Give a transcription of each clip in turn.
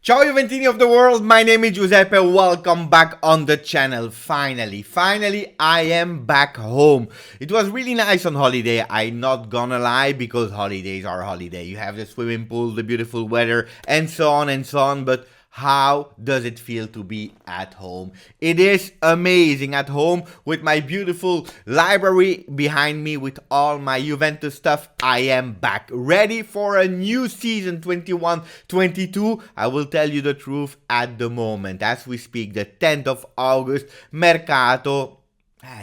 Ciao Juventini of the world, my name is Giuseppe, welcome back on the channel. Finally, I am back home. It was really nice on holiday, I'm not gonna lie, because holidays are holiday. You have the swimming pool, the beautiful weather, and so on, but how does it feel to be at home? It is amazing at home with my beautiful library behind me with all my Juventus stuff. I am back ready for a new season 21-22. I will tell you the truth at the moment. As we speak, the 10th of August, Mercato.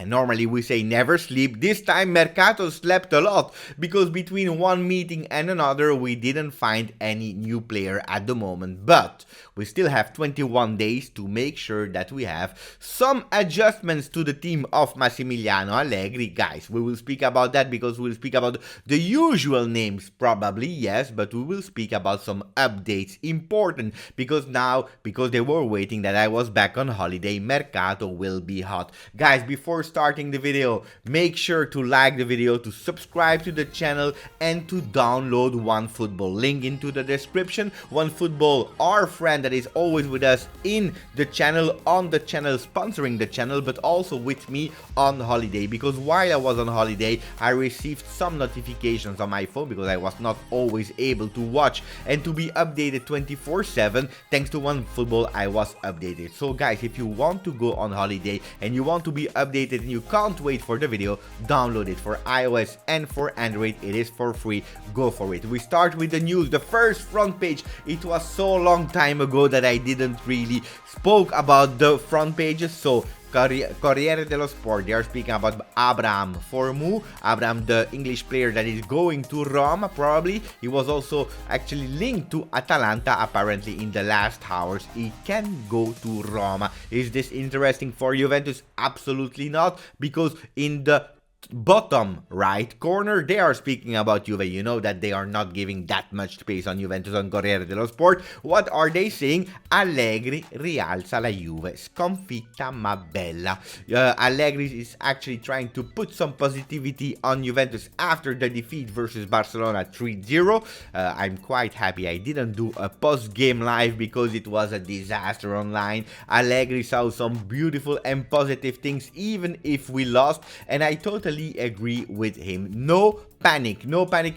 Normally we say never sleep. This time Mercato slept a lot because between one meeting and another we didn't find any new player at the moment. But we still have 21 days to make sure that we have some adjustments to the team of Massimiliano Allegri. Guys, we will speak about that because we'll speak about the usual names probably, yes, but we will speak about some updates important because they were waiting that I was back on holiday, Mercato will be hot. Guys, before starting the video, make sure to like the video, to subscribe to the channel, and to download OneFootball. Link into the description. OneFootball, our friend that is always with us in the channel, on the channel, sponsoring the channel, but also with me on holiday. Because while I was on holiday, I received some notifications on my phone because I was not always able to watch and to be updated 24/7. Thanks to OneFootball, I was updated. So guys, if you want to go on holiday and you want to be updated and you can't wait for the video, download it for iOS and for Android. It is for free. Go for it. We start with the news. The first front page. It was so long time ago that I didn't really spoke about the front pages. So Corriere dello Sport, they are speaking about Abraham Formu. Abraham, the English player that is going to Roma, probably. He was also actually linked to Atalanta, apparently, in the last hours. He can go to Roma. Is this interesting for Juventus? Absolutely not, because in the bottom right corner, they are speaking about Juve. You know that they are not giving that much space on Juventus on Corriere dello Sport. What are they saying? Allegri rialza la Juve, sconfitta ma bella. Allegri is actually trying to put some positivity on Juventus after the defeat versus Barcelona 3-0. I'm quite happy I didn't do a post-game live because it was a disaster online. Allegri saw some beautiful and positive things even if we lost, and I totally agree with him. No panic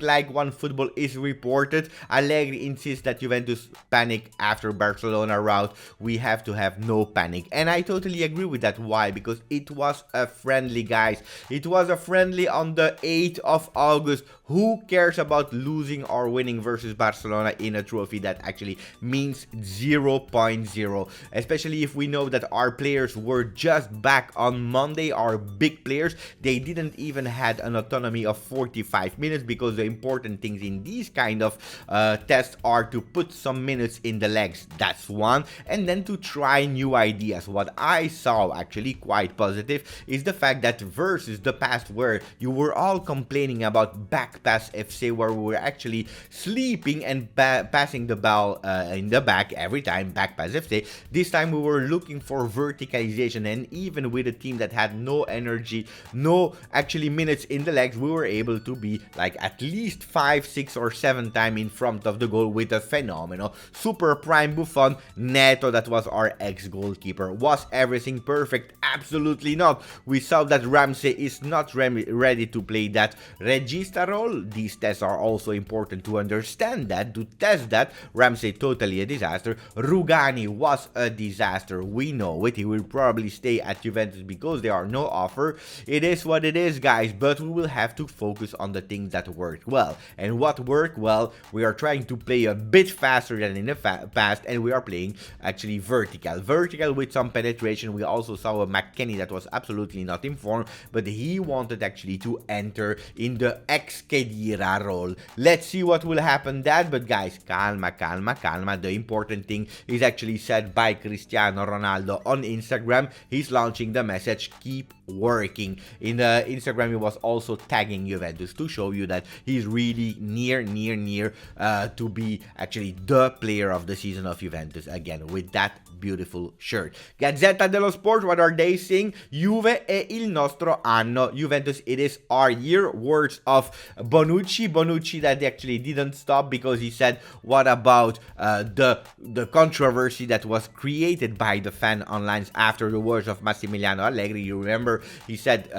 like OneFootball is reported. Allegri insists that Juventus panic after Barcelona rout. We have to have no panic, and I totally agree with that. Why? Because it was a friendly, guys. It was a friendly on the 8th of August. Who cares about losing or winning versus Barcelona in a trophy that actually means 0.0, especially if we know that our players were just back on Monday. Our big players, they didn't even had an autonomy of 45 minutes, because the important things in these kind of tests are to put some minutes in the legs. That's one, and then to try new ideas. What I saw actually quite positive is the fact that versus the past, where you were all complaining about back pass FC, where we were actually sleeping and passing the ball in the back every time, back pass FC, this time we were looking for verticalization, and even with a team that had no energy, no actually minutes in the legs, we were able to be like at least 5, 6 or 7 times in front of the goal with a phenomenal super prime Buffon. Neto, that was our ex-goalkeeper. Was everything perfect? Absolutely not. We saw that Ramsey is not ready to play that regista role. These tests are also important to understand that, to test that. Ramsey totally a disaster. Rugani was a disaster. We know it. He will probably stay at Juventus because there are no offer. It is what it is, guys, but we will have to focus on the things that worked well. And what worked well, we are trying to play a bit faster than in the past, and we are playing actually vertical with some penetration. We also saw a McKennie that was absolutely not in form, but he wanted actually to enter in the ex-Khedira role. Let's see what will happen that, but guys, calma. The important thing is actually said by Cristiano Ronaldo on Instagram. He's launching the message, keep working. In Instagram, he was also tagging Juventus to to show you that he's really near to be actually the player of the season of Juventus again with that beautiful shirt. Gazzetta dello Sport, what are they saying? Juve è il nostro anno. Juventus, it is our year. Words of Bonucci that actually didn't stop because he said, what about the controversy that was created by the fan online after the words of Massimiliano Allegri? You remember he said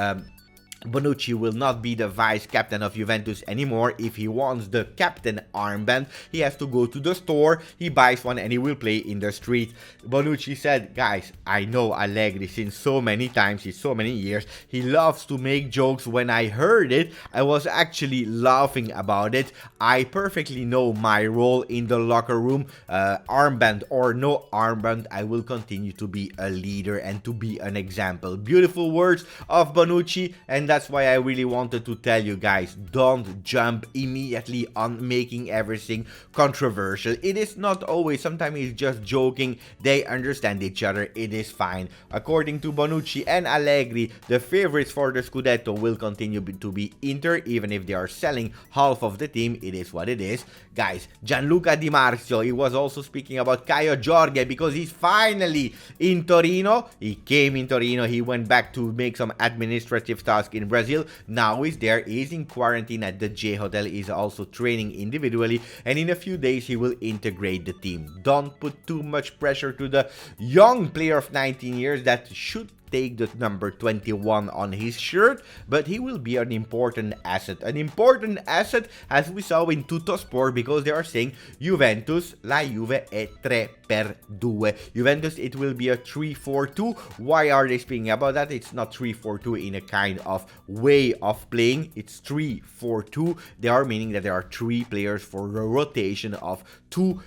Bonucci will not be the vice captain of Juventus anymore. If he wants the captain armband, he has to go to the store, he buys one, and he will play in the street. Bonucci said, guys, I know Allegri since so many times, since so many years. He loves to make jokes. When I heard it, I was actually laughing about it. I perfectly know my role in the locker room. Armband or no armband, I will continue to be a leader and to be an example. Beautiful words of Bonucci, and that's why I really wanted to tell you guys, don't jump immediately on making everything controversial. It is not always, sometimes it's just joking, they understand each other, it is fine. According to Bonucci and Allegri, the favorites for the Scudetto will continue to be Inter, even if they are selling half of the team, it is what it is. Guys, Gianluca Di Marzio, he was also speaking about Caio Jorge because he's finally in Torino. He came in Torino, he went back to make some administrative tasks in Brazil. Now he's there, he's in quarantine at the J Hotel, he's also training individually, and in a few days he will integrate the team. Don't put too much pressure to the young player of 19 years that should take the number 21 on his shirt, but he will be an important asset. An important asset, as we saw in Tuttosport, because they are saying Juventus, la Juve è 3x2. Juventus, it will be a 3-4-2. Why are they speaking about that? It's not 3-4-2 in a kind of way of playing. It's 3-4-2. They are meaning that there are 3 players for the rotation of 2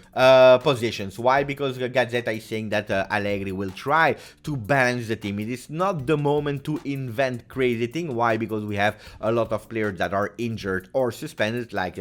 positions. Why? Because the Gazzetta is saying that Allegri will try to balance the team. It is not the moment to invent crazy thing. Why? Because we have a lot of players that are injured or suspended, like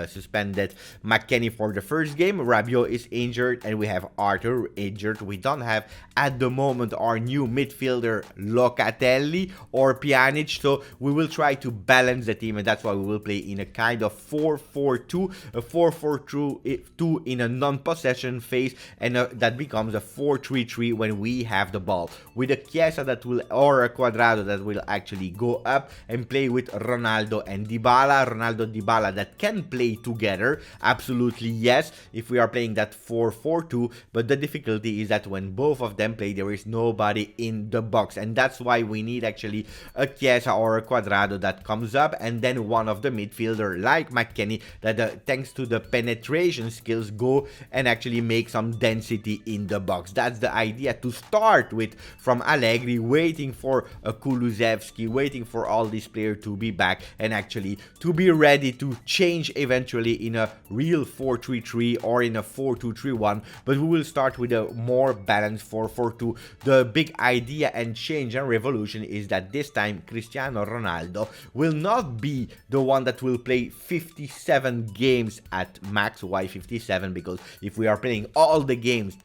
suspended McKennie for the first game. Rabiot is injured, and we have Arthur injured. We don't have at the moment our new midfielder Locatelli or Pjanic, so we will try to balance the team, and that's why we will play in a kind of 4-4-2, a 4-4-2 in a non-possession phase, and that becomes a 4-3-3 when we have the ball, with a Chiesa that will, or a Cuadrado that will actually go up and play with Ronaldo and Dybala. Ronaldo, Dybala that can play together, absolutely yes, if we are playing that 4-4-2, but the difficulty is that when both of them play, there is nobody in the box, and that's why we need actually a Chiesa or a Cuadrado that comes up, and then one of the midfielder like McKennie that thanks to the penetration skills go and actually make some density in the box. That's the idea to start with from Allegri, waiting for a Kulusevski, waiting for all these players to be back and actually to be ready to change eventually in a real 4-3-3 or in a 4-2-3-1, but we will start with a more balanced 4-4-2. The big idea and change and revolution is that this time Cristiano Ronaldo will not be the one that will play 57 games at max. Why 57? Because if we are playing all the games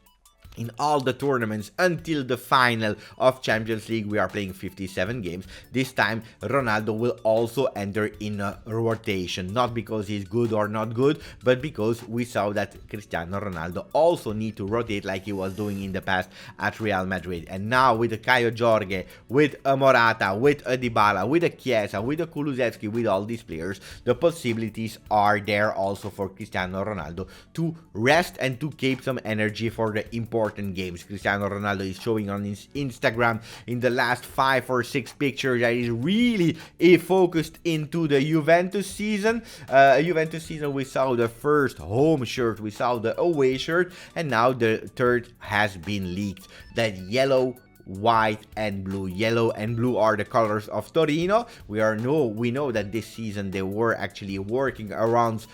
in all the tournaments until the final of Champions League, we are playing 57 games. This time, Ronaldo will also enter in a rotation. Not because he's good or not good, but because we saw that Cristiano Ronaldo also need to rotate like he was doing in the past at Real Madrid. And now with a Caio Jorge, with a Morata, with a Dybala, with a Chiesa, with a Kulusevski, with all these players, the possibilities are there also for Cristiano Ronaldo to rest and to keep some energy for the important games. Cristiano Ronaldo is showing on his Instagram in the last 5 or 6 pictures that is really focused into the Juventus season. We saw the first home shirt, we saw the away shirt, and now the third has been leaked. That yellow, white and blue. Yellow and blue are the colors of Torino. We know that this season they were actually working around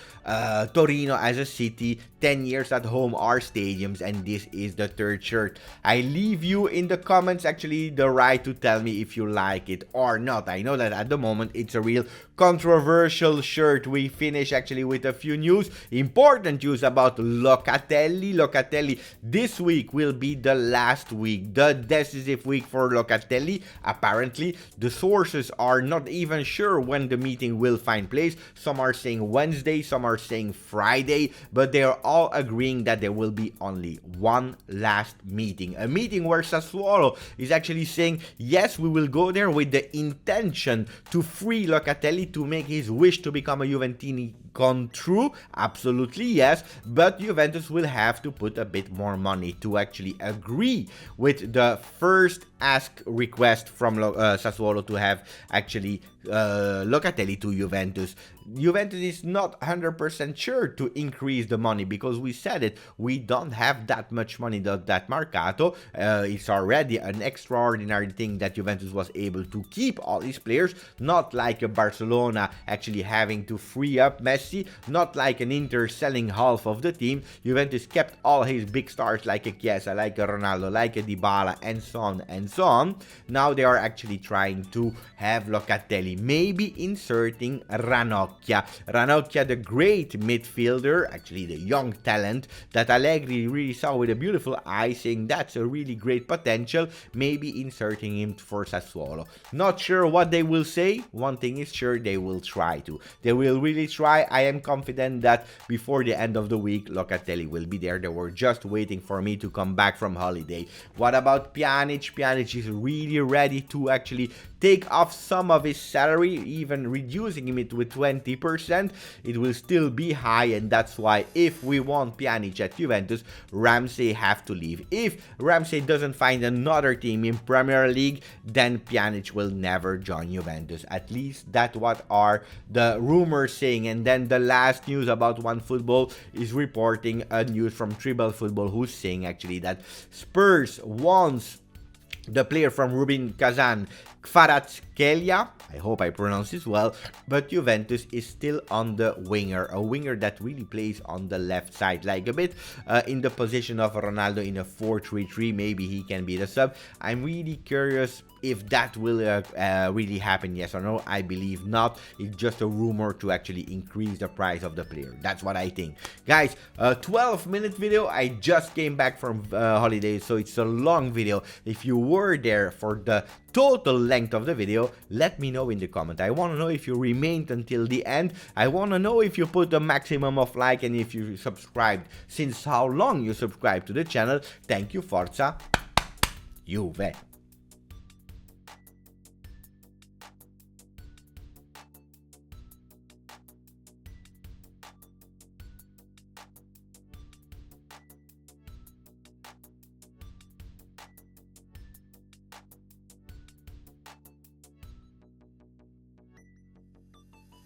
Torino as a city, 10 years at home are stadiums, and this is the third shirt. I leave you in the comments actually the right to tell me if you like it or not. I know that at the moment it's a real controversial shirt. We finish actually with a few news, important news about Locatelli. Locatelli, this week will be the last week, the decisive week for Locatelli. Apparently, the sources are not even sure when the meeting will find place. Some are saying Wednesday, some are saying Friday, but they are all agreeing that there will be only one last meeting. A meeting where Sassuolo is actually saying, yes, we will go there with the intention to free Locatelli, to make his wish to become a Juventini come true. Absolutely yes, but Juventus will have to put a bit more money to actually agree with the first ask request from Sassuolo to have actually Locatelli to Juventus. Juventus is not 100% sure to increase the money, because we said it, we don't have that much money that Mercato. It's already an extraordinary thing that Juventus was able to keep all these players, not like a Barcelona actually having to free up Messi, not like an Inter selling half of the team. Juventus kept all his big stars like a Chiesa, like a Ronaldo, like a Dybala, and so on and so on. Now they are actually trying to have Locatelli, maybe inserting Ranocchia, the great midfielder, actually the young talent that Allegri really saw with a beautiful eye, saying that's a really great potential, maybe inserting him for Sassuolo. Not sure what they will say. One thing is sure, they will try to. They will really try. I am confident that before the end of the week, Locatelli will be there. They were just waiting for me to come back from holiday. What about Pjanic? Pjanic is really ready to actually take off some of his salary, even reducing it with 20%. It will still be high, and that's why if we want Pjanic at Juventus, Ramsey have to leave. If Ramsey doesn't find another team in Premier League, then Pjanic will never join Juventus. At least that's what are the rumors saying. And then the last news about OneFootball is reporting a news from Tribal Football, who's saying actually that Spurs wants the player from Rubin Kazan, Kvaratskhelia, I hope I pronounce this well, but Juventus is still on the winger, a winger that really plays on the left side, like a bit in the position of Ronaldo in a 4-3-3. Maybe he can be the sub. I'm really curious if that will really happen, yes or no. I believe not. It's just a rumor to actually increase the price of the player. That's what I think. Guys, a 12-minute video. I just came back from holiday, so it's a long video. If you were there for the total length of the video, let me know in the comment. I want to know if you remained until the end. I want to know if you put the maximum of like, and if you subscribed, since how long you subscribed to the channel. Thank you. Forza Juve.